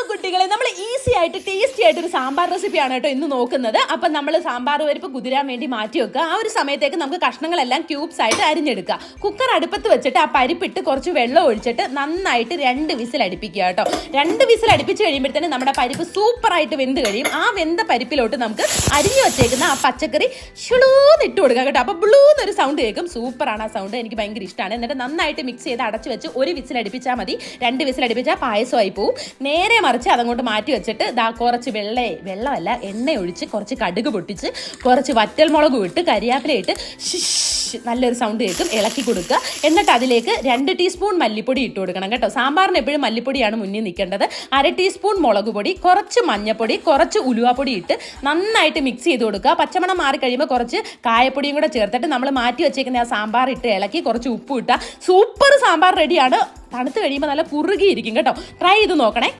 കുട്ടികളെ, നമ്മൾ ഈസി ആയിട്ട് ടേസ്റ്റി ആയിട്ട് ഒരു സാമ്പാർ റെസിപ്പിയാണ് കേട്ടോ ഇന്ന് നോക്കുന്നത്. അപ്പം നമ്മൾ സാമ്പാർ പരിപ്പ് കുതിരാൻ വേണ്ടി മാറ്റി വെക്കുക. ആ ഒരു സമയത്തേക്ക് നമുക്ക് കഷ്ണങ്ങളെല്ലാം ക്യൂബ്സ് ആയിട്ട് അരിഞ്ഞെടുക്കുക. കുക്കർ അടുപ്പത്ത് വെച്ചിട്ട് ആ പരിപ്പിട്ട് കുറച്ച് വെള്ളം ഒഴിച്ചിട്ട് നന്നായിട്ട് 2 വിസിൽ അടുപ്പിക്കുക കേട്ടോ. 2 വിസിൽ അടുപ്പിച്ച് കഴിയുമ്പോഴത്തേന് നമ്മുടെ പരിപ്പ് സൂപ്പറായിട്ട് വെന്ത് കഴിയും. ആ വെന്ത പരിപ്പിലോട്ട് നമുക്ക് അരിഞ്ഞു വെച്ചേക്കുന്ന ആ പച്ചക്കറി ഷുളൂന്ന് ഇട്ട് കൊടുക്കുക കേട്ടോ. അപ്പോൾ ബ്ലൂന്നൊരു സൗണ്ട് കേൾക്കും. സൂപ്പറാണ് ആ സൗണ്ട്, എനിക്ക് ഭയങ്കര ഇഷ്ടമാണ്. എന്നിട്ട് നന്നായിട്ട് മിക്സ് ചെയ്ത് അടച്ചു വെച്ച് 1 വിസിൽ അടുപ്പിച്ചാൽ മതി. 2 വിസിൽ അടുപ്പിച്ചാൽ പായസമായി പോവും. നേരെ മറിച്ച് അതങ്ങോട്ട് മാറ്റി വെച്ചിട്ട് കുറച്ച് വെള്ളമല്ല എണ്ണ ഒഴിച്ച് കുറച്ച് കടുക് പൊട്ടിച്ച് കുറച്ച് വറ്റൽമുളക് ഇട്ട് കരിയാപ്പില ഇട്ട് നല്ലൊരു സൗണ്ട് കേൾക്കും, ഇളക്കി കൊടുക്കുക. എന്നിട്ട് അതിലേക്ക് 2 ടീസ്പൂൺ മല്ലിപ്പൊടി ഇട്ട് കൊടുക്കണം കേട്ടോ. സാമ്പാറിന് എപ്പോഴും മല്ലിപ്പൊടിയാണ് മുന്നിൽ നിൽക്കേണ്ടത്. 1/2 ടീസ്പൂൺ മുളക് പൊടി, കുറച്ച് മഞ്ഞൾപ്പൊടി, കുറച്ച് ഉലുവാപ്പൊടി ഇട്ട് നന്നായിട്ട് മിക്സ് ചെയ്ത് കൊടുക്കുക. പച്ചമണം മാറി കഴിയുമ്പോൾ കുറച്ച് കായപ്പൊടിയും കൂടെ ചേർത്തിട്ട് നമ്മൾ മാറ്റി വെച്ചേക്കുന്ന ആ സാമ്പാർ ഇട്ട് ഇളക്കി കുറച്ച് ഉപ്പ് ഇട്ടാൽ സൂപ്പർ സാമ്പാർ റെഡിയാണ്. തണുത്ത് കഴിയുമ്പോൾ നല്ല കുറുകിയിരിക്കും കേട്ടോ. ട്രൈ ചെയ്ത് നോക്കണേ.